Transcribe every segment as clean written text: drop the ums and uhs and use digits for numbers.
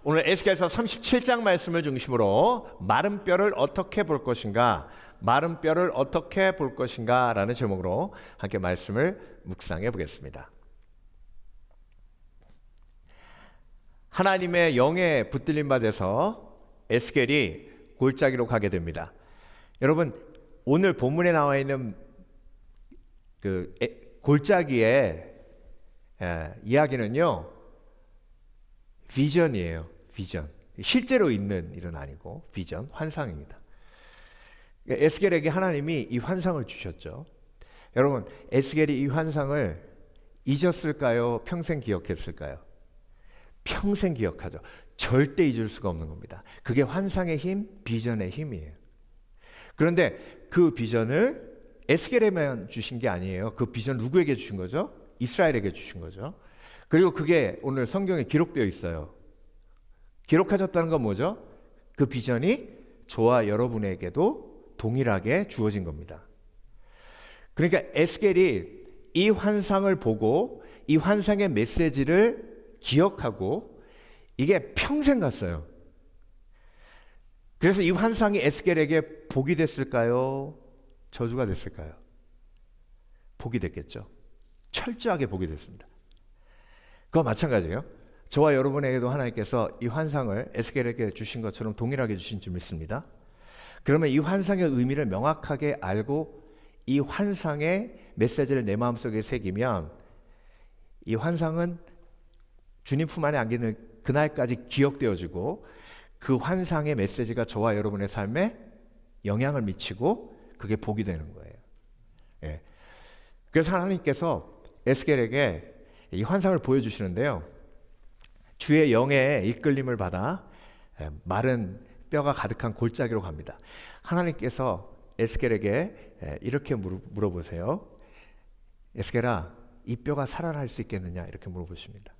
오늘 에스겔서 37장 말씀을 중심으로 마른 뼈를 어떻게 볼 것인가, 마른 뼈를 어떻게 볼 것인가 라는 제목으로 함께 말씀을 묵상해 보겠습니다. 하나님의 영에 붙들림 받아서 에스겔이 골짜기로 가게 됩니다. 여러분, 오늘 본문에 나와 있는 그 골짜기의 이야기는요, 비전이에요. 비전. 실제로 있는 일은 아니고 비전, 환상입니다. 에스겔에게 하나님이 이 환상을 주셨죠. 여러분, 에스겔이 이 환상을 잊었을까요? 평생 기억했을까요? 평생 기억하죠. 절대 잊을 수가 없는 겁니다. 그게 환상의 힘, 비전의 힘이에요. 그런데 그 비전을 에스겔에만 주신 게 아니에요. 그 비전 누구에게 주신 거죠? 이스라엘에게 주신 거죠. 그리고 그게 오늘 성경에 기록되어 있어요. 기록하셨다는 건 뭐죠? 그 비전이 저와 여러분에게도 동일하게 주어진 겁니다. 그러니까 에스겔이 이 환상을 보고 이 환상의 메시지를 기억하고 이게 평생 갔어요. 그래서 이 환상이 에스겔에게 복이 됐을까요? 저주가 됐을까요? 복이 됐겠죠. 철저하게 복이 됐습니다. 그와 마찬가지예요. 저와 여러분에게도 하나님께서 이 환상을 에스겔에게 주신 것처럼 동일하게 주신 줄 믿습니다. 그러면 이 환상의 의미를 명확하게 알고 이 환상의 메시지를 내 마음속에 새기면 이 환상은 주님 품 안에 안기는 그날까지 기억되어지고 그 환상의 메시지가 저와 여러분의 삶에 영향을 미치고 그게 복이 되는 거예요. 예. 그래서 하나님께서 에스겔에게 이 환상을 보여주시는데요. 주의 영의 이끌림을 받아 마른 뼈가 가득한 골짜기로 갑니다. 하나님께서 에스겔에게 이렇게 물어보세요. 에스겔아, 이 뼈가 살아날 수 있겠느냐? 이렇게 물어보십니다.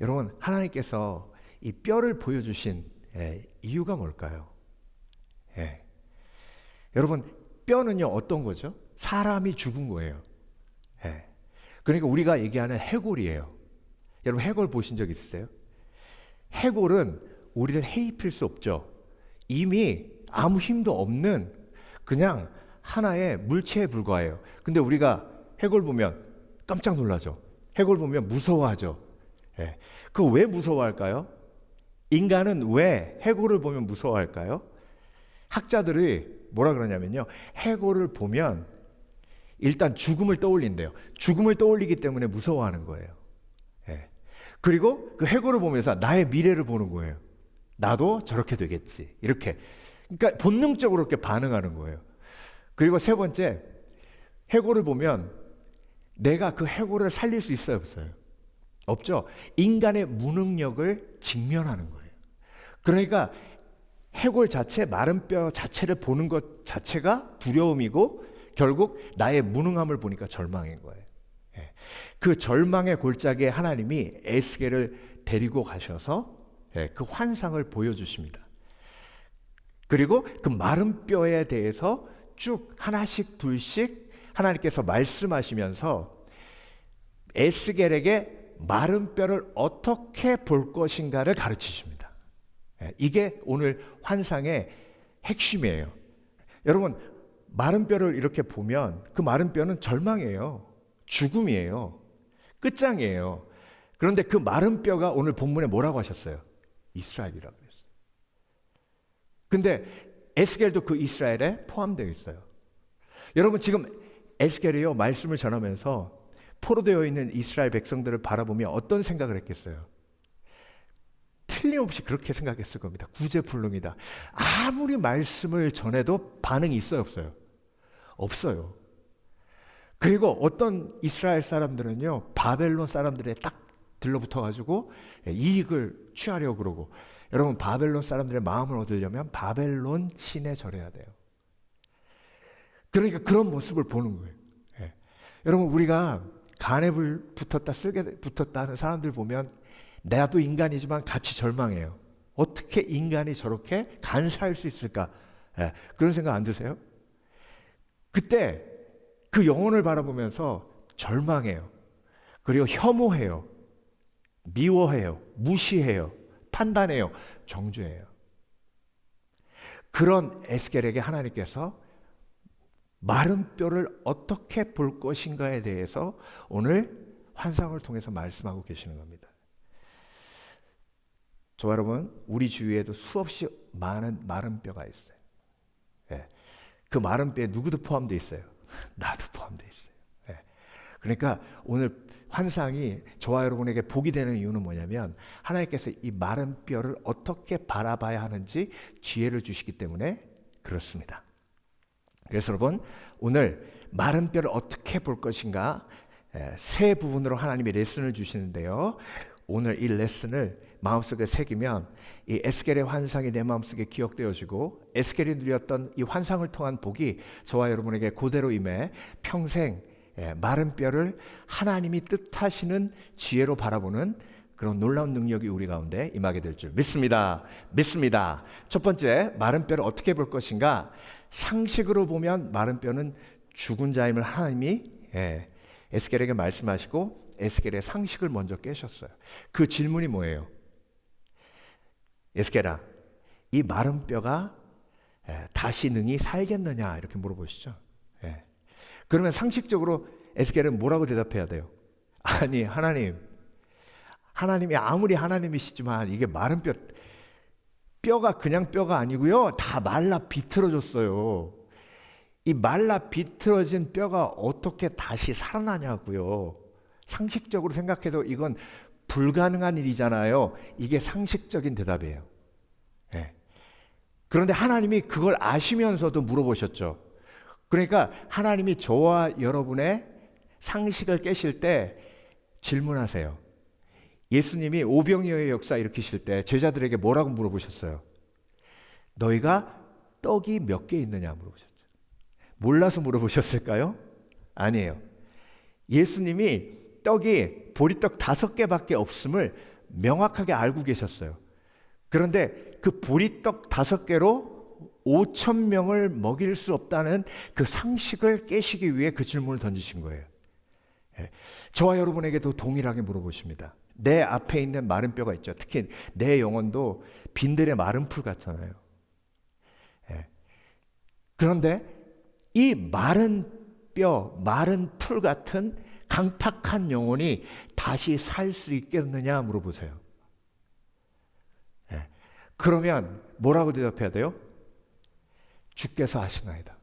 여러분, 하나님께서 이 뼈를 보여주신 이유가 뭘까요? 여러분, 뼈는요 어떤 거죠? 사람이 죽은 거예요. 그러니까 우리가 얘기하는 해골이에요. 여러분, 해골 보신 적 있으세요? 해골은 우리를 해입힐 수 없죠. 이미 아무 힘도 없는 그냥 하나의 물체에 불과해요. 근데 우리가 해골 보면 깜짝 놀라죠. 해골 보면 무서워하죠. 그거 왜 무서워할까요? 인간은 왜 해골을 보면 무서워할까요? 학자들이 뭐라 그러냐면요, 해골을 보면 일단 죽음을 떠올린대요. 죽음을 떠올리기 때문에 무서워하는 거예요. 그리고 그 해골을 보면서 나의 미래를 보는 거예요. 나도 저렇게 되겠지. 이렇게. 그러니까 본능적으로 이렇게 반응하는 거예요. 그리고 세 번째, 해골을 보면 내가 그 해골을 살릴 수 있어요, 없어요? 없죠. 인간의 무능력을 직면하는 거예요. 그러니까 해골 자체, 마른 뼈 자체를 보는 것 자체가 두려움이고 결국 나의 무능함을 보니까 절망인 거예요. 그 절망의 골짜기에 하나님이 에스겔을 데리고 가셔서 그 환상을 보여주십니다. 그리고 그 마른 뼈에 대해서 쭉 하나씩 둘씩 하나님께서 말씀하시면서 에스겔에게 마른 뼈를 어떻게 볼 것인가를 가르치십니다. 이게 오늘 환상의 핵심이에요. 여러분, 마른 뼈를 이렇게 보면 그 마른 뼈는 절망이에요. 죽음이에요. 끝장이에요. 그런데 그 마른 뼈가 오늘 본문에 뭐라고 하셨어요? 이스라엘이라고 했어요. 근데 에스겔도 그 이스라엘에 포함되어 있어요. 여러분, 지금 에스겔이요 말씀을 전하면서 포로되어 있는 이스라엘 백성들을 바라보며 어떤 생각을 했겠어요? 틀림없이 그렇게 생각했을 겁니다. 구제불능이다. 아무리 말씀을 전해도 반응이 있어요, 없어요? 없어요. 그리고 어떤 이스라엘 사람들은요, 바벨론 사람들에 딱 들러붙어가지고 이익을 취하려고 그러고, 여러분, 바벨론 사람들의 마음을 얻으려면 바벨론 신에 절해야 돼요. 그러니까 그런 모습을 보는 거예요. 여러분, 우리가 간에 불 붙었다, 쓸개 붙었다 하는 사람들 보면 나도 인간이지만 같이 절망해요. 어떻게 인간이 저렇게 간사할 수 있을까? 그런 생각 안 드세요? 그때 그 영혼을 바라보면서 절망해요. 그리고 혐오해요. 미워해요. 무시해요. 판단해요. 정죄해요. 그런 에스겔에게 하나님께서 마른 뼈를 어떻게 볼 것인가에 대해서 오늘 환상을 통해서 말씀하고 계시는 겁니다. 저 여러분, 우리 주위에도 수없이 많은 마른 뼈가 있어요. 예. 그 마른 뼈에 누구도 포함되어 있어요. 나도 포함되어 있어요. 예. 그러니까 오늘 환상이 저와 여러분에게 복이 되는 이유는 뭐냐면 하나님께서 이 마른 뼈를 어떻게 바라봐야 하는지 지혜를 주시기 때문에 그렇습니다. 그래서 여러분, 오늘 마른 뼈를 어떻게 볼 것인가 세 부분으로 하나님이 레슨을 주시는데요. 오늘 이 레슨을 마음속에 새기면 이 에스겔의 환상이 내 마음속에 기억되어지고 에스겔이 누렸던 이 환상을 통한 복이 저와 여러분에게 그대로 임해 평생 마른 뼈를 하나님이 뜻하시는 지혜로 바라보는 그런 놀라운 능력이 우리 가운데 임하게 될 줄 믿습니다. 믿습니다. 첫 번째, 마른 뼈를 어떻게 볼 것인가? 상식으로 보면 마른 뼈는 죽은 자임을 하나님이 에스겔에게 말씀하시고 에스겔의 상식을 먼저 깨셨어요. 그 질문이 뭐예요? 에스겔아, 이 마른 뼈가 다시 능히 살겠느냐? 이렇게 물어보시죠. 그러면 상식적으로 에스겔은 뭐라고 대답해야 돼요? 아니, 하나님이 아무리 하나님이시지만 이게 마른 뼈가 그냥 뼈가 아니고요. 다 말라 비틀어졌어요. 이 말라 비틀어진 뼈가 어떻게 다시 살아나냐고요. 상식적으로 생각해도 이건 불가능한 일이잖아요. 이게 상식적인 대답이에요. 그런데 하나님이 그걸 아시면서도 물어보셨죠. 그러니까 하나님이 저와 여러분의 상식을 깨실 때 질문하세요. 예수님이 오병이어의 역사 일으키실 때 제자들에게 뭐라고 물어보셨어요? 너희가 떡이 몇 개 있느냐 물어보셨죠. 몰라서 물어보셨을까요? 아니에요. 예수님이 떡이 보리떡 5개밖에 없음을 명확하게 알고 계셨어요. 그런데 그 보리떡 5개로 5,000명을 먹일 수 없다는 그 상식을 깨시기 위해 그 질문을 던지신 거예요. 저와 여러분에게도 동일하게 물어보십니다. 내 앞에 있는 마른 뼈가 있죠. 특히 내 영혼도 빈들의 마른 풀 같잖아요. 그런데 이 마른 뼈, 마른 풀 같은 강팍한 영혼이 다시 살 수 있겠느냐 물어보세요. 그러면 뭐라고 대답해야 돼요? 주께서 하시나이다.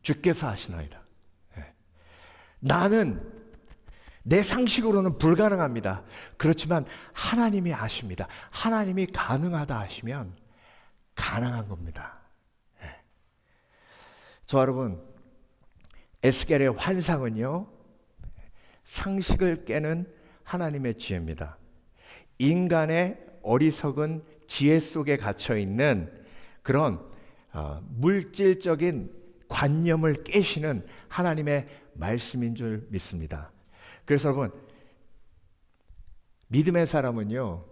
주께서 하시나이다. 나는 내 상식으로는 불가능합니다. 그렇지만 하나님이 아십니다. 하나님이 가능하다 하시면 가능한 겁니다. 저 여러분, 에스겔의 환상은요, 상식을 깨는 하나님의 지혜입니다. 인간의 어리석은 지혜 속에 갇혀 있는 그런 물질적인 관념을 깨시는 하나님의 말씀인 줄 믿습니다. 그래서 여러분, 믿음의 사람은요,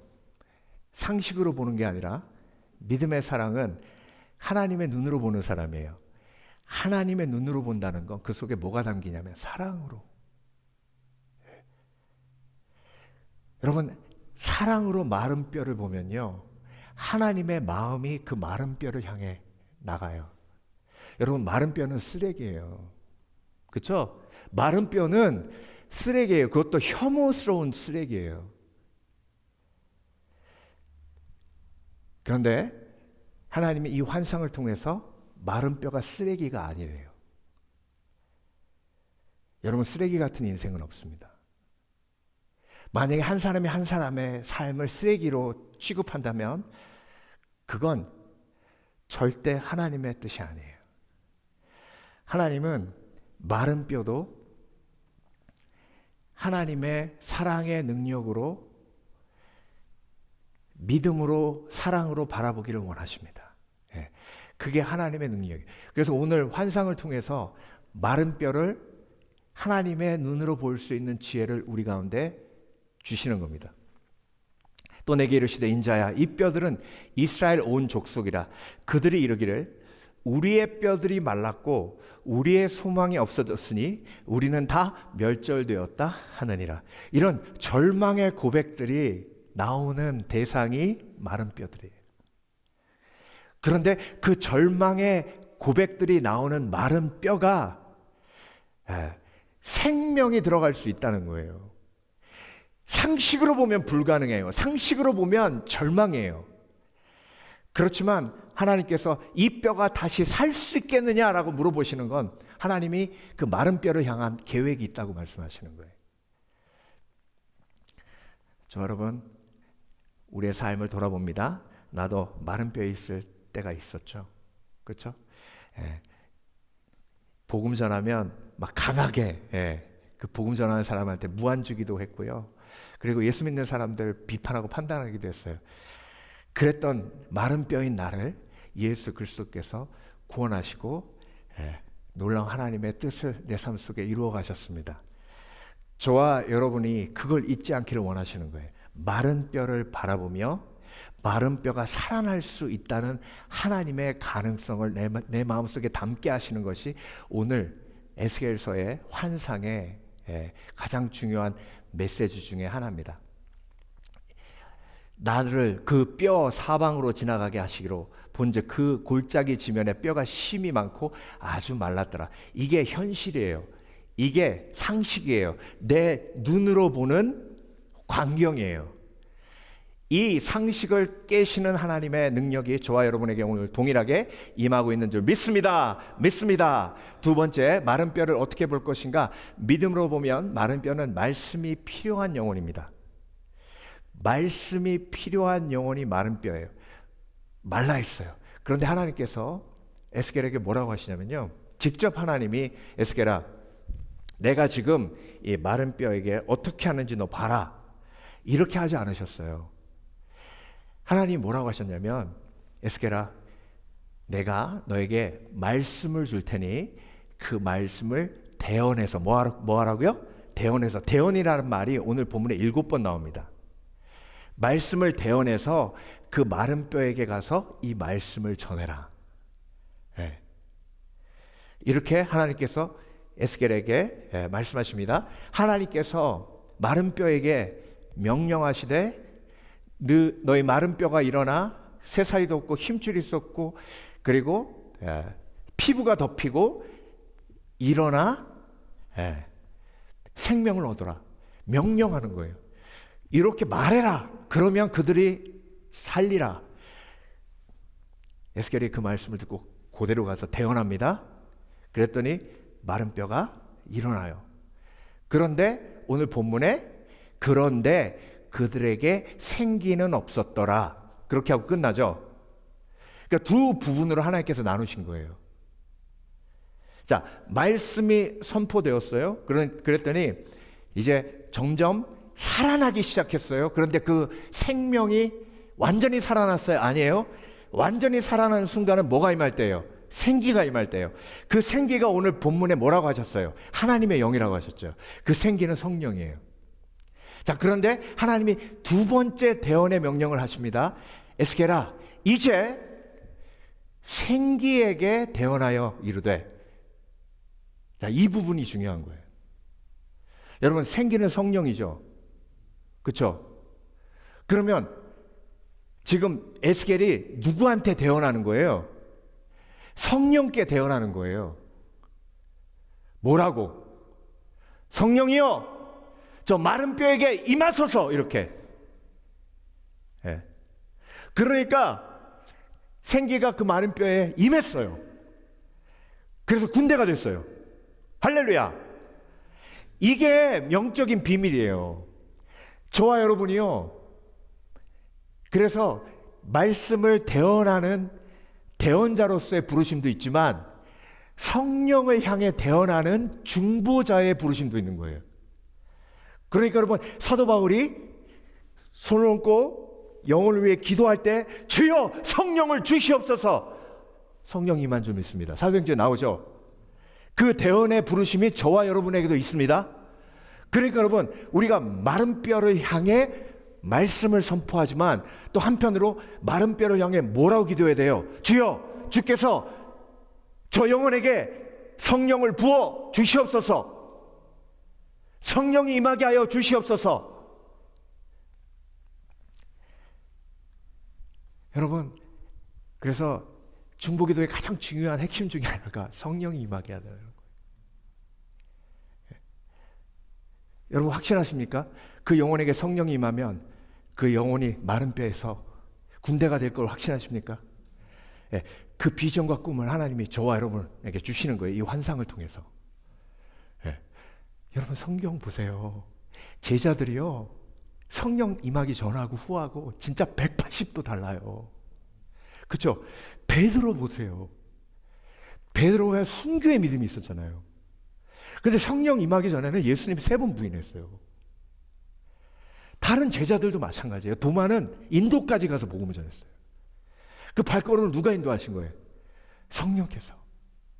상식으로 보는 게 아니라 믿음의 사랑은 하나님의 눈으로 보는 사람이에요. 하나님의 눈으로 본다는 건 그 속에 뭐가 담기냐면 사랑으로. 여러분, 사랑으로 마른 뼈를 보면요, 하나님의 마음이 그 마른 뼈를 향해 나가요. 여러분, 마른 뼈는 쓰레기예요. 그렇죠? 마른 뼈는 쓰레기예요. 그것도 혐오스러운 쓰레기예요. 그런데 하나님이 이 환상을 통해서 마른 뼈가 쓰레기가 아니래요. 여러분, 쓰레기 같은 인생은 없습니다. 만약에 한 사람이 한 사람의 삶을 쓰레기로 취급한다면 그건 절대 하나님의 뜻이 아니에요. 하나님은 마른 뼈도 하나님의 사랑의 능력으로, 믿음으로, 사랑으로 바라보기를 원하십니다. 그게 하나님의 능력이에요. 그래서 오늘 환상을 통해서 마른 뼈를 하나님의 눈으로 볼 수 있는 지혜를 우리 가운데 주시는 겁니다. 또 내게 이르시되 인자야, 이 뼈들은 이스라엘 온 족속이라. 그들이 이르기를 우리의 뼈들이 말랐고 우리의 소망이 없어졌으니 우리는 다 멸절되었다 하느니라. 이런 절망의 고백들이 나오는 대상이 마른 뼈들이에요. 그런데 그 절망의 고백들이 나오는 마른 뼈가 생명이 들어갈 수 있다는 거예요. 상식으로 보면 불가능해요. 상식으로 보면 절망이에요. 그렇지만 하나님께서 이 뼈가 다시 살 수 있겠느냐라고 물어보시는 건 하나님이 그 마른 뼈를 향한 계획이 있다고 말씀하시는 거예요. 저 여러분, 우리의 삶을 돌아봅니다. 나도 마른 뼈에 있을 때가 있었죠. 그렇죠? 복음 전하면 막 강하게 그 복음 전하는 사람한테 무안주기도 했고요. 그리고 예수 믿는 사람들 비판하고 판단하기도 했어요. 그랬던 마른 뼈인 나를 예수 그리스도께서 구원하시고 놀라운 하나님의 뜻을 내 삶 속에 이루어 가셨습니다. 저와 여러분이 그걸 잊지 않기를 원하시는 거예요. 마른 뼈를 바라보며 마른 뼈가 살아날 수 있다는 하나님의 가능성을 내 마음속에 담게 하시는 것이 오늘 에스겔서의 환상의 가장 중요한 메시지 중에 하나입니다. 나를 그 뼈 사방으로 지나가게 하시기로 본즉 그 골짜기 지면에 뼈가 심이 많고 아주 말랐더라. 이게 현실이에요. 이게 상식이에요. 내 눈으로 보는 광경이에요. 이 상식을 깨시는 하나님의 능력이 저와 여러분에게 오늘 동일하게 임하고 있는 줄 믿습니다. 믿습니다. 두 번째, 마른 뼈를 어떻게 볼 것인가? 믿음으로 보면 마른 뼈는 말씀이 필요한 영혼입니다. 말씀이 필요한 영혼이 마른 뼈예요. 말라 있어요. 그런데 하나님께서 에스겔에게 뭐라고 하시냐면요, 직접 하나님이 에스겔아, 내가 지금 이 마른 뼈에게 어떻게 하는지 너 봐라, 이렇게 하지 않으셨어요. 하나님이 뭐라고 하셨냐면, 에스겔아, 내가 너에게 말씀을 줄 테니 그 말씀을 대언해서 뭐 하라고요? 대언해서. 대언이라는 말이 오늘 본문에 7번 나옵니다. 말씀을 대언해서 그 마른 뼈에게 가서 이 말씀을 전해라. 이렇게 하나님께서 에스겔에게 말씀하십니다. 하나님께서 마른 뼈에게 명령하시되 너희 마른 뼈가 일어나 새살이 돋고 힘줄이 솟고 그리고 피부가 덮이고 일어나 생명을 얻어라. 명령하는 거예요. 이렇게 말해라. 그러면 그들이 살리라. 에스겔이 그 말씀을 듣고 그대로 가서 대언합니다. 그랬더니 마른 뼈가 일어나요. 그런데 오늘 본문에 그런데 그들에게 생기는 없었더라. 그렇게 하고 끝나죠. 그러니까 두 부분으로 하나님께서 나누신 거예요. 자, 말씀이 선포되었어요. 그랬더니 이제 점점 살아나기 시작했어요. 그런데 그 생명이 완전히 살아났어요? 아니에요. 완전히 살아나는 순간은 뭐가 임할 때예요? 생기가 임할 때예요. 그 생기가 오늘 본문에 뭐라고 하셨어요? 하나님의 영이라고 하셨죠. 그 생기는 성령이에요. 자, 그런데 하나님이 두 번째 대언의 명령을 하십니다. 에스겔아, 이제 생기에게 대언하여 이르되. 자, 이 부분이 중요한 거예요. 여러분, 생기는 성령이죠. 그렇죠? 그러면 지금 에스겔이 누구한테 대언하는 거예요? 성령께 대언하는 거예요. 뭐라고? 성령이여, 저 마른 뼈에게 임하소서. 이렇게. 그러니까 생기가 그 마른 뼈에 임했어요. 그래서 군대가 됐어요. 할렐루야. 이게 영적인 비밀이에요. 저와 여러분이요, 그래서 말씀을 대언하는 대언자로서의 부르심도 있지만 성령을 향해 대언하는 중보자의 부르심도 있는 거예요. 그러니까 여러분, 사도 바울이 손을 얹고 영혼을 위해 기도할 때 주여 성령을 주시옵소서, 성령 임한 줄 믿습니다. 사도행전에 나오죠. 그 대언의 부르심이 저와 여러분에게도 있습니다. 그러니까 여러분, 우리가 마른 뼈를 향해 말씀을 선포하지만 또 한편으로 마른 뼈를 향해 뭐라고 기도해야 돼요? 주여, 주께서 저 영혼에게 성령을 부어 주시옵소서, 성령이 임하게 하여 주시옵소서. 여러분, 그래서 중보기도의 가장 중요한 핵심 중에 하나가 성령이 임하게 하다는 거예요. 여러분 확신하십니까? 그 영혼에게 성령이 임하면 그 영혼이 마른 뼈에서 군대가 될 걸 확신하십니까? 예, 그 비전과 꿈을 하나님이 저와 여러분에게 주시는 거예요. 이 환상을 통해서. 예, 여러분 성경 보세요. 제자들이요, 성령 임하기 전하고 후하고 진짜 180도 달라요. 그렇죠? 베드로 보세요. 베드로가 순교의 믿음이 있었잖아요. 근데 성령 임하기 전에는 예수님이 3번 부인했어요. 다른 제자들도 마찬가지예요. 도마는 인도까지 가서 복음을 전했어요. 그 발걸음을 누가 인도하신 거예요? 성령께서.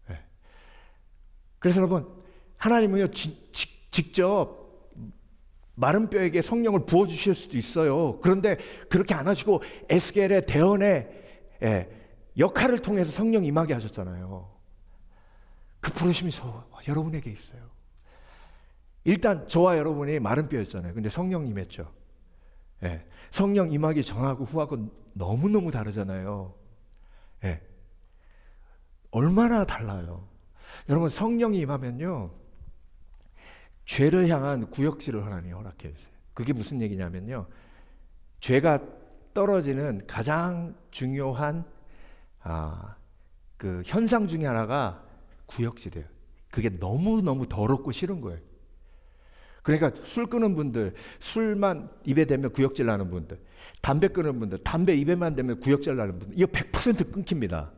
네. 그래서 여러분, 하나님은요 직접 마른 뼈에게 성령을 부어주실 수도 있어요. 그런데 그렇게 안 하시고 에스겔의 대언의 역할을 통해서 성령 임하게 하셨잖아요. 그 부르심이 여러분에게 있어요. 일단 저와 여러분이 마른 뼈였잖아요. 근데 성령 임했죠. 예, 성령 임하기 전하고 후하고 너무너무 다르잖아요. 예, 얼마나 달라요. 여러분 성령이 임하면요, 죄를 향한 구역질을 하나님이 허락해 주세요. 그게 무슨 얘기냐면요, 죄가 떨어지는 가장 중요한 그 현상 중에 하나가 구역질이에요. 그게 너무너무 더럽고 싫은 거예요. 그러니까 술 끊은 분들, 술만 입에 대면 구역질 나는 분들, 담배 끊은 분들, 담배 입에만 대면 구역질 나는 분들, 이거 100% 끊깁니다.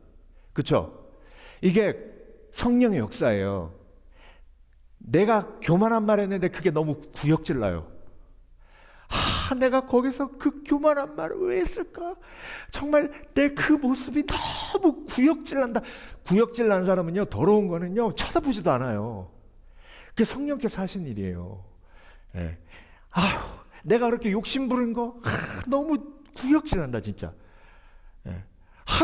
그렇죠? 이게 성령의 역사예요. 내가 교만한 말 했는데 그게 너무 구역질 나요. 내가 거기서 그 교만한 말을 왜 했을까? 정말 내 그 모습이 너무 구역질 난다. 구역질 난 사람은요, 더러운 거는요 쳐다보지도 않아요. 그게 성령께서 하신 일이에요. 예. 내가 그렇게 욕심 부린 거 너무 구역질 난다 진짜. 예.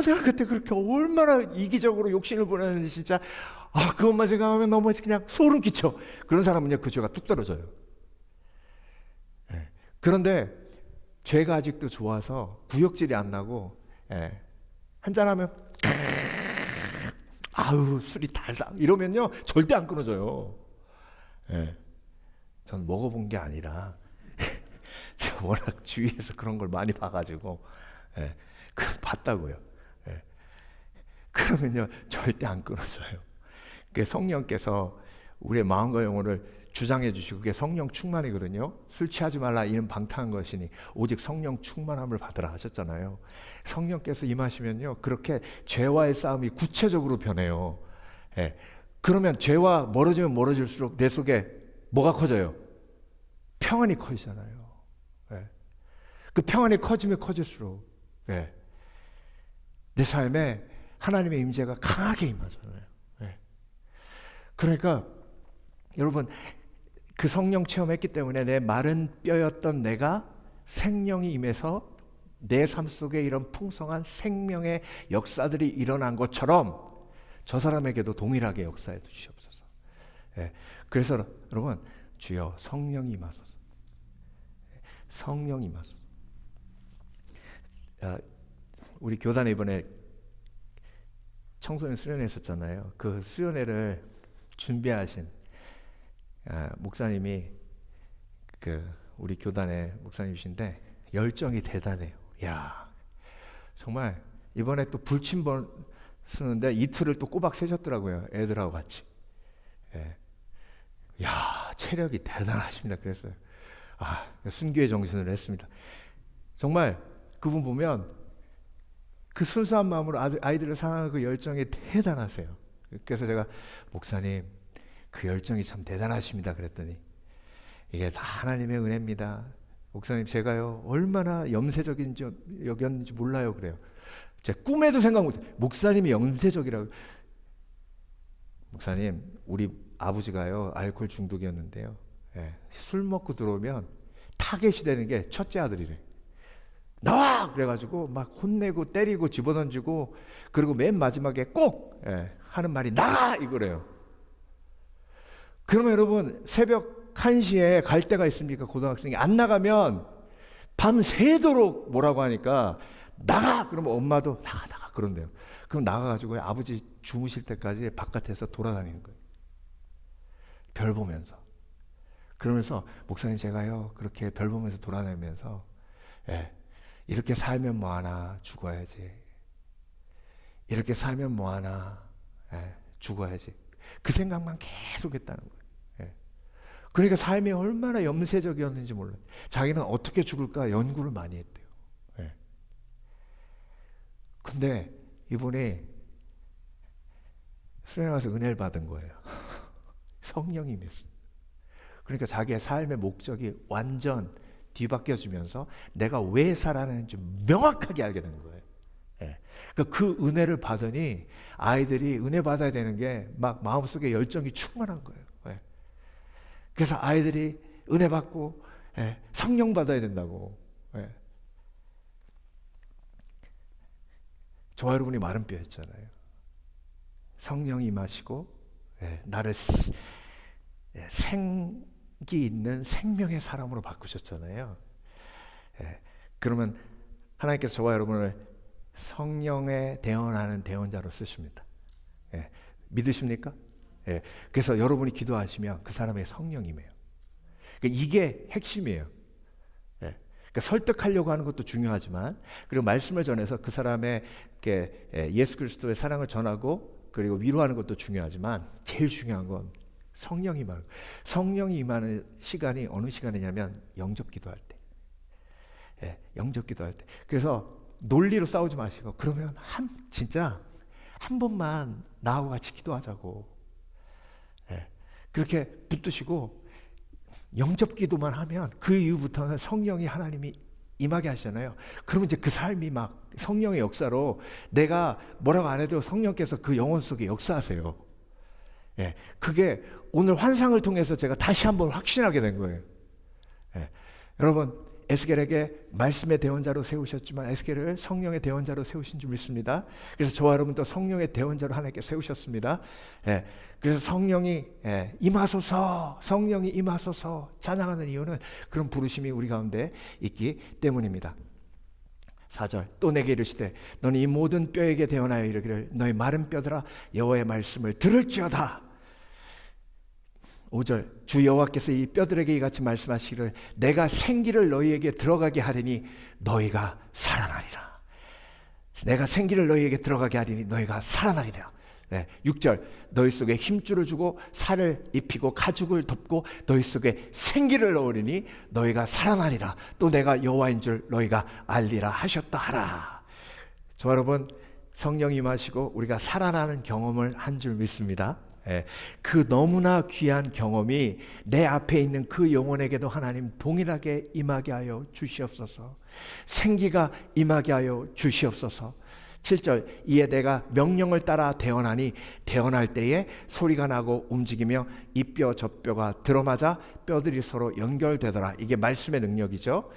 내가 그때 그렇게 얼마나 이기적으로 욕심을 부렸는지 진짜, 그것만 생각하면 너무 그냥 소름 끼쳐. 그런 사람은요 그 죄가 뚝 떨어져요. 예. 그런데 죄가 아직도 좋아서 구역질이 안 나고, 한잔하면 술이 달다 이러면요 절대 안 끊어져요. 전 먹어본 게 아니라 제가 워낙 주위에서 그런 걸 많이 봐가지고 봤다고요. 그러면요 절대 안 끊어져요. 그게 성령께서 우리의 마음과 영혼을 주장해 주시고, 그게 성령 충만이거든요. 술 취하지 말라 이는 방탕한 것이니 오직 성령 충만함을 받으라 하셨잖아요. 성령께서 임하시면요 그렇게 죄와의 싸움이 구체적으로 변해요. 그러면 죄와 멀어지면 멀어질수록 내 속에 뭐가 커져요? 평안이 커지잖아요. 그 평안이 커지면 커질수록 내 삶에 하나님의 임재가 강하게 임하잖아요. 그러니까 여러분, 그 성령 체험했기 때문에 내 마른 뼈였던 내가 생명이 임해서 내 삶 속에 이런 풍성한 생명의 역사들이 일어난 것처럼 저 사람에게도 동일하게 역사해 주시옵소서. 그래서 여러분, 주여 성령이 임하소서. 성령이 임하소서. 우리 교단에 이번에 청소년 수련회 했었잖아요. 그 수련회를 준비하신 목사님이 우리 교단의 목사님이신데 열정이 대단해요. 야, 정말 이번에 또 불침번 쓰는데 이틀을 또 꼬박 새셨더라고요. 애들하고 같이. 야, 체력이 대단하십니다. 그랬어요. 순교의 정신을 했습니다. 정말 그분 보면 그 순수한 마음으로 아이들을 사랑하는 그 열정이 대단하세요. 그래서 제가 목사님 그 열정이 참 대단하십니다 그랬더니, 이게 다 하나님의 은혜입니다. 목사님 제가요 얼마나 염세적인지 여겼는지 몰라요 그래요. 제 꿈에도 생각 못해. 목사님이 염세적이라고. 목사님 우리 아버지가요 알코올 중독이었는데요, 술 먹고 들어오면 타겟이 되는 게 첫째 아들이래. 나와! 그래가지고 막 혼내고 때리고 집어던지고, 그리고 맨 마지막에 꼭 하는 말이 나가! 이거래요. 그러면 여러분 새벽 1시에 갈 때가 있습니까? 고등학생이 안 나가면 밤 새도록 뭐라고 하니까 나가! 그러면 엄마도 나가 그런대요. 그럼 나가가지고 아버지 주무실 때까지 바깥에서 돌아다니는 거예요. 별 보면서. 그러면서 목사님 제가요 그렇게 별 보면서 돌아다니면서 이렇게 살면 뭐하나 죽어야지. 이렇게 살면 뭐하나 죽어야지. 그 생각만 계속 했다는 거예요. 그러니까 삶이 얼마나 염세적이었는지 몰라요. 자기는 어떻게 죽을까 연구를 많이 했대요. 근데 이분이 수련회 가서 은혜를 받은 거예요. 성령이 임했어요. 그러니까 자기의 삶의 목적이 완전 뒤바뀌어지면서 내가 왜 살아나는지 명확하게 알게 된 거예요. 그러니까 그 은혜를 받으니 아이들이 은혜 받아야 되는 게 막 마음속에 열정이 충만한 거예요. 그래서 아이들이 은혜 받고 성령 받아야 된다고. 저와 여러분이 마른 뼈였잖아요. 성령이 임하시고 나를 생기 있는 생명의 사람으로 바꾸셨잖아요. 그러면 하나님께서 저와 여러분을 성령에 대언하는 대언자로 쓰십니다. 믿으십니까? 그래서 여러분이 기도하시면 그 사람의 성령이에요. 그러니까 이게 핵심이에요. 그러니까 설득하려고 하는 것도 중요하지만, 그리고 말씀을 전해서 그 사람의 예수 그리스도의 사랑을 전하고 그리고 위로하는 것도 중요하지만, 제일 중요한 건 성령이 임하는, 성령이 임하는 시간이 어느 시간이냐면 영접 기도할 때. 영접 기도할 때. 그래서 논리로 싸우지 마시고, 그러면 진짜 한 번만 나하고 같이 기도하자고. 그렇게 붙드시고 영접 기도만 하면 그 이후부터는 성령이 하나님이 임하게 하시잖아요. 그러면 이제 그 삶이 막 성령의 역사로, 내가 뭐라고 안 해도 성령께서 그 영혼 속에 역사하세요. 그게 오늘 환상을 통해서 제가 다시 한번 확신하게 된 거예요. 여러분, 에스겔에게 말씀의 대언자로 세우셨지만 에스겔을 성령의 대언자로 세우신 줄 믿습니다. 그래서 저와 여러분도 성령의 대언자로 하나님께 세우셨습니다. 그래서 성령이 임하소서, 성령이 임하소서 찬양하는 이유는 그런 부르심이 우리 가운데 있기 때문입니다. 4절, 또 내게 이르시되 너는 이 모든 뼈에게 대언하여 이르기를 너희 마른 뼈들아 여호와의 말씀을 들을지어다. 5절, 주 여호와께서 이 뼈들에게 이같이 말씀하시기를 내가 생기를 너희에게 들어가게 하리니 너희가 살아나리라. 내가 생기를 너희에게 들어가게 하리니 너희가 살아나리라. 6절, 너희 속에 힘줄을 주고 살을 입히고 가죽을 덮고 너희 속에 생기를 넣으리니 너희가 살아나리라. 또 내가 여호와인 줄 너희가 알리라 하셨다 하라. 저 여러분, 성령이 임하시고 우리가 살아나는 경험을 한 줄 믿습니다. 그 너무나 귀한 경험이 내 앞에 있는 그 영혼에게도 하나님 동일하게 임하게 하여 주시옵소서. 생기가 임하게 하여 주시옵소서. 7절, 이에 내가 명령을 따라 대언하니 대언할 때에 소리가 나고 움직이며 이 뼈 저 뼈가 들어맞아 뼈들이 서로 연결되더라. 이게 말씀의 능력이죠.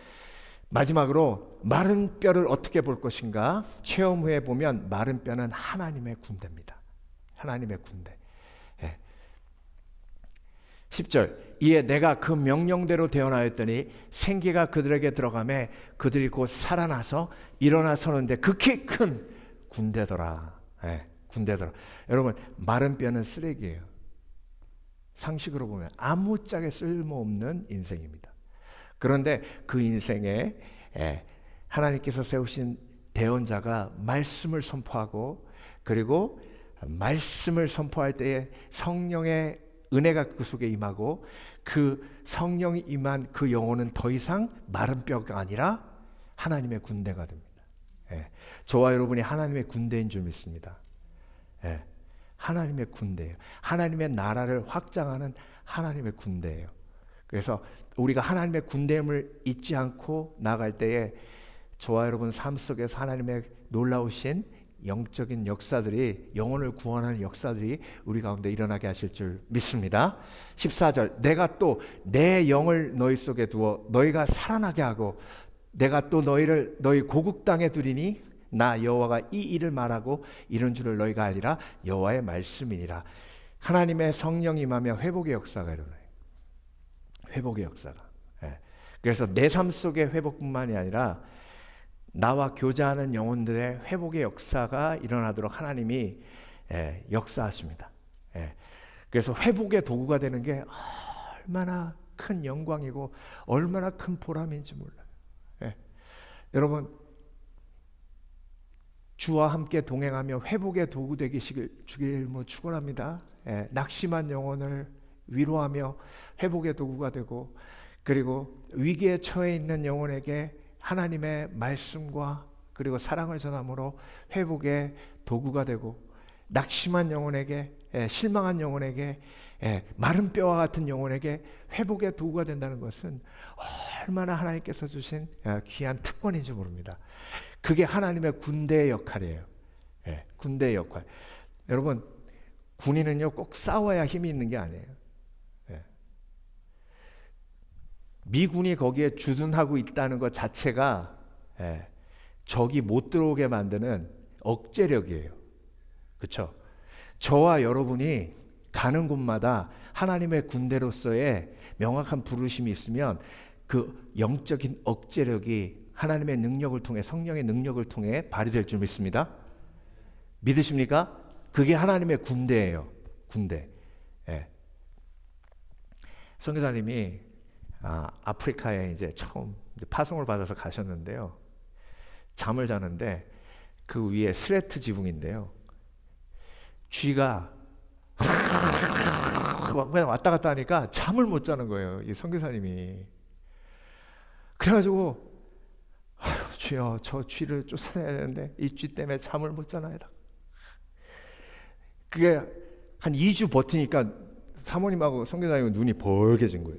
마지막으로 마른 뼈를 어떻게 볼 것인가? 체험 후에 보면 마른 뼈는 하나님의 군대입니다. 하나님의 군대. 10절, 이에 내가 그 명령대로 대언하였더니 생기가 그들에게 들어가매 그들이 곧 살아나서 일어나 서는데 극히 큰 군대더라. 군대더라. 여러분, 마른 뼈는 쓰레기예요. 상식으로 보면 아무짝에 쓸모없는 인생입니다. 그런데 그 인생에 하나님께서 세우신 대언자가 말씀을 선포하고, 그리고 말씀을 선포할 때에 성령의 은혜가 그 속에 임하고, 그 성령이 임한 그 영혼은 더 이상 마른 뼈가 아니라 하나님의 군대가 됩니다. 저와 여러분이 하나님의 군대인 줄 믿습니다. 하나님의 군대예요. 하나님의 나라를 확장하는 하나님의 군대예요. 그래서 우리가 하나님의 군대임을 잊지 않고 나갈 때에 저와 여러분 삶 속에서 하나님의 놀라우신 영적인 역사들이, 영혼을 구원하는 역사들이 우리 가운데 일어나게 하실 줄 믿습니다. 14절, 내가 또 내 영을 너희 속에 두어 너희가 살아나게 하고 내가 또 너희를 너희 고국 땅에 두리니 나 여호와가 이 일을 말하고 이런 줄을 너희가 알리라. 여호와의 말씀이니라. 하나님의 성령이 임하며 회복의 역사가 일어나요. 회복의 역사가. 그래서 내 삶 속의 회복뿐만이 아니라 나와 교제하는 영혼들의 회복의 역사가 일어나도록 하나님이 역사하십니다. 그래서 회복의 도구가 되는 게 얼마나 큰 영광이고 얼마나 큰 보람인지 몰라요. 여러분, 주와 함께 동행하며 회복의 도구 되기를 주길 축원합니다. 낙심한 영혼을 위로하며 회복의 도구가 되고, 그리고 위기에 처해 있는 영혼에게 하나님의 말씀과 그리고 사랑을 전함으로 회복의 도구가 되고, 낙심한 영혼에게, 실망한 영혼에게, 마른 뼈와 같은 영혼에게 회복의 도구가 된다는 것은 얼마나 하나님께서 주신 귀한 특권인지 모릅니다. 그게 하나님의 군대의 역할이에요. 군대의 역할. 여러분, 군인은요 꼭 싸워야 힘이 있는 게 아니에요. 미군이 거기에 주둔하고 있다는 것 자체가 적이 못 들어오게 만드는 억제력이에요. 그렇죠? 저와 여러분이 가는 곳마다 하나님의 군대로서의 명확한 부르심이 있으면 그 영적인 억제력이 하나님의 능력을 통해, 성령의 능력을 통해 발휘될 줄 믿습니다. 믿으십니까? 그게 하나님의 군대예요. 군대. 선교사님이 아프리카에 이제 처음 파송을 받아서 가셨는데요. 잠을 자는데 그 위에 스레트 지붕인데요. 쥐가 그냥 왔다 갔다 하니까 잠을 못 자는 거예요. 이 선교사님이. 그래가지고 주여, 저 쥐를 쫓아내야 되는데 이 쥐 때문에 잠을 못 자나요? 그게 한 2주 버티니까 사모님하고 선교사님은 눈이 벌게진 거예요.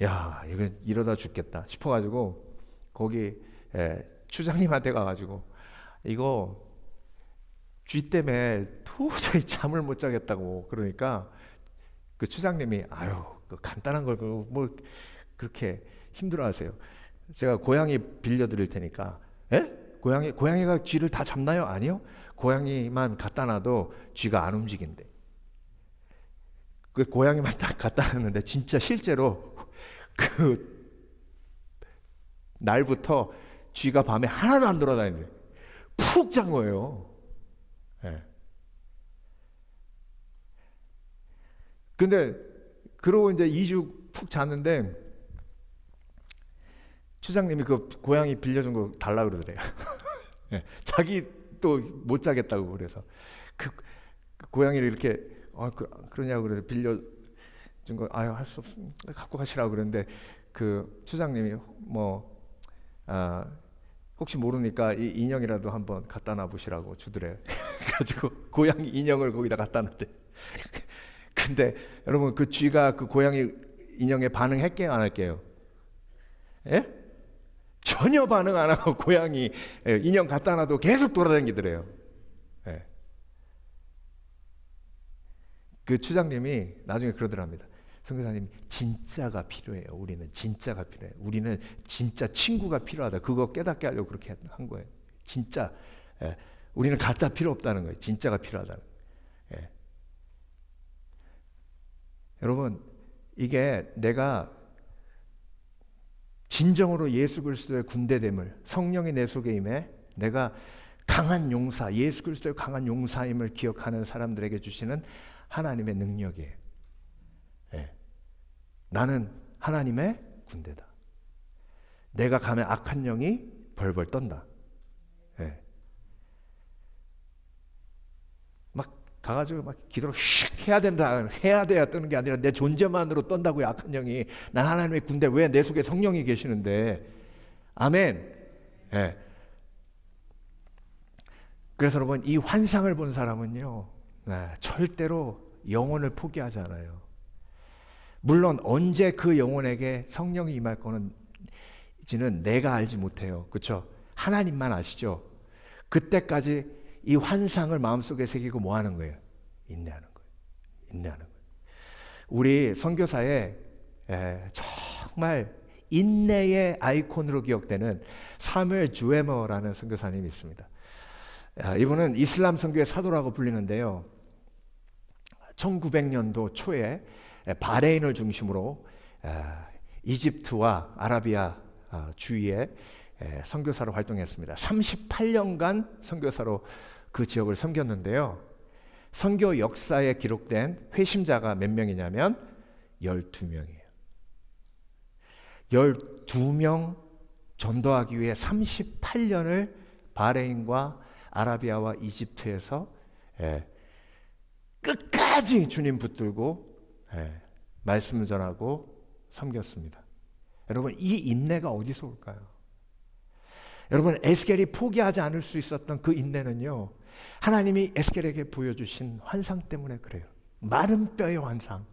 야, 이거 이러다 죽겠다 싶어가지고 거기 추장님한테 가가지고 이거 쥐 때문에 도저히 잠을 못 자겠다고 그러니까 그 추장님이 아유, 그 간단한 걸 뭐 그렇게 힘들어하세요. 제가 고양이 빌려드릴 테니까. 고양이가 쥐를 다 잡나요? 아니요. 고양이만 갖다 놔도 쥐가 안 움직인대. 그 고양이만 딱 갖다 놨는데 진짜 실제로 그 날부터 쥐가 밤에 하나도 안 돌아다니는데 푹 잔 거예요. 근데 그러고 이제 2주 푹 잤는데 추장님이 그 고양이 빌려준 거 달라 그러더래요. 자기 또 못 자겠다고 그래서 그 고양이를 이렇게 그러냐고 그래서 빌려준 거 아유 할 수 없습니다. 갖고 가시라고 그랬는데 그 추장님이 혹시 모르니까 이 인형이라도 한번 갖다 놔보시라고 주더래요. 그래가지고 고양이 인형을 거기다 갖다 놨대. 근데 여러분 그 쥐가 그 고양이 인형에 반응할게요, 안 할게요? 전혀 반응 안 하고 고양이 인형 갖다 놔도 계속 돌아다니더래요. 그 추장님이 나중에 그러더랍니다. 선교사님, 진짜가 필요해요. 우리는 진짜가 필요해요. 우리는 진짜 친구가 필요하다. 그거 깨닫게 하려고 그렇게 한 거예요. 진짜. 우리는 가짜 필요 없다는 거예요. 진짜가 필요하다는 거예요. 여러분, 이게 내가 진정으로 예수 그리스도의 군대됨을, 성령이 내 속에 임해 내가 강한 용사, 예수 그리스도의 강한 용사임을 기억하는 사람들에게 주시는 하나님의 능력이에요. 나는 하나님의 군대다. 내가 가면 악한 영이 벌벌 떤다. 막 가가지고 막 기도를 슉 해야 된다, 해야 돼야 뜨는 게 아니라 내 존재만으로 떤다고요. 악한 영이. 난 하나님의 군대. 왜? 내 속에 성령이 계시는데. 아멘. 그래서 여러분, 이 환상을 본 사람은요, 절대로 영혼을 포기하지 않아요. 물론 언제 그 영혼에게 성령이 임할 거는지는 내가 알지 못해요. 그렇죠? 하나님만 아시죠? 그때까지 이 환상을 마음속에 새기고 뭐 하는 거예요? 인내하는 거예요. 인내하는 거예요. 우리 선교사에 정말 인내의 아이콘으로 기억되는 사무엘 주에머라는 선교사님이 있습니다. 이분은 이슬람 선교의 사도라고 불리는데요. 1900년도 초에 바레인을 중심으로 이집트와 아라비아 주위에 선교사로 활동했습니다. 38년간 선교사로 그 지역을 섬겼는데요. 선교 역사에 기록된 회심자가 몇 명이냐면 12명이에요. 12명 전도하기 위해 38년을 바레인과 아라비아와 이집트에서 끝까지 주님 붙들고 말씀을 전하고 섬겼습니다. 여러분, 이 인내가 어디서 올까요? 여러분, 에스겔이 포기하지 않을 수 있었던 그 인내는요, 하나님이 에스겔에게 보여주신 환상 때문에 그래요. 마른 뼈의 환상.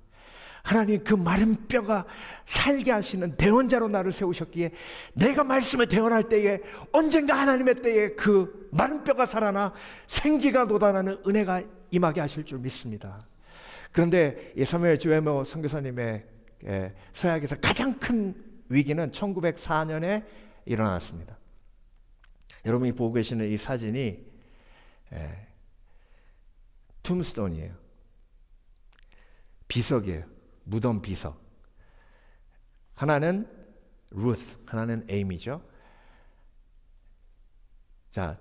하나님 그 마른 뼈가 살게 하시는 대언자로 나를 세우셨기에 내가 말씀을 대언할 때에 언젠가 하나님의 때에 그 마른 뼈가 살아나 생기가 돋아나는 은혜가 임하게 하실 줄 믿습니다. 그런데 사무엘 주에모 선교사님의 서약에서 가장 큰 위기는 1904년에 일어났습니다. 여러분이 보고 계시는 이 사진이 툼스톤이에요. 비석이에요. 무덤 비석. 하나는 루스, 하나는 에이미죠. 자,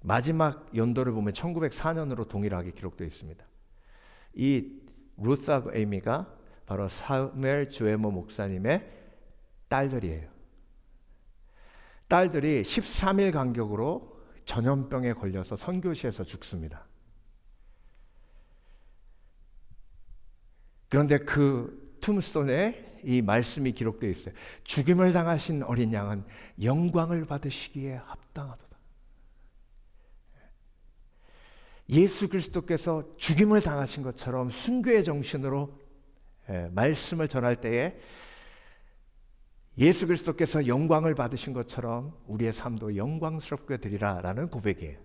마지막 연도를 보면 1904년으로 동일하게 기록되어 있습니다. 이 루스하고 에이미가 바로 사무엘 주에모 목사님의 딸들이에요. 딸들이 13일 간격으로 전염병에 걸려서 선교시에서 죽습니다. 그런데 그 툼스톤에 이 말씀이 기록되어 있어요. 죽임을 당하신 어린 양은 영광을 받으시기에 합당하도다. 예수 그리스도께서 죽임을 당하신 것처럼 순교의 정신으로 말씀을 전할 때에 예수 그리스도께서 영광을 받으신 것처럼 우리의 삶도 영광스럽게 되리라 라는 고백이에요.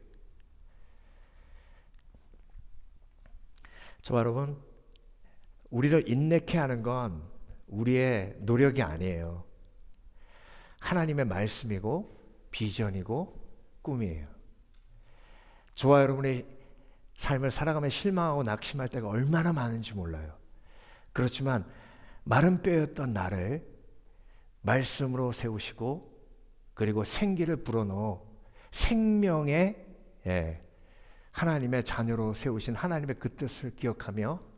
저와 여러분, 우리를 인내케 하는 건 우리의 노력이 아니에요. 하나님의 말씀이고 비전이고 꿈이에요. 저와 여러분의 삶을 살아가며 실망하고 낙심할 때가 얼마나 많은지 몰라요. 그렇지만 마른 뼈였던 나를 말씀으로 세우시고 그리고 생기를 불어넣어 생명의 하나님의 자녀로 세우신 하나님의 그 뜻을 기억하며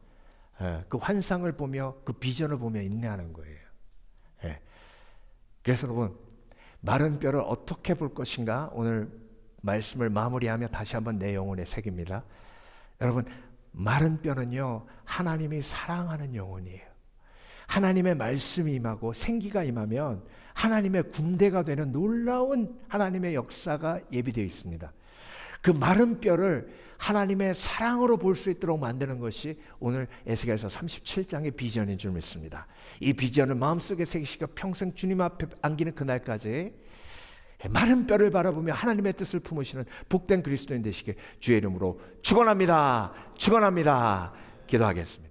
그 환상을 보며 그 비전을 보며 인내하는 거예요. 그래서 여러분, 마른 뼈를 어떻게 볼 것인가 오늘 말씀을 마무리하며 다시 한번 내 영혼에 새깁니다. 여러분, 마른 뼈는요 하나님이 사랑하는 영혼이에요. 하나님의 말씀이 임하고 생기가 임하면 하나님의 군대가 되는 놀라운 하나님의 역사가 예비되어 있습니다. 그 마른 뼈를 하나님의 사랑으로 볼 수 있도록 만드는 것이 오늘 에스겔서 37장의 비전인 줄 믿습니다. 이 비전을 마음속에 새기시고 평생 주님 앞에 안기는 그날까지 마른 뼈를 바라보며 하나님의 뜻을 품으시는 복된 그리스도인 되시길 주의 이름으로 축원합니다. 축원합니다. 기도하겠습니다.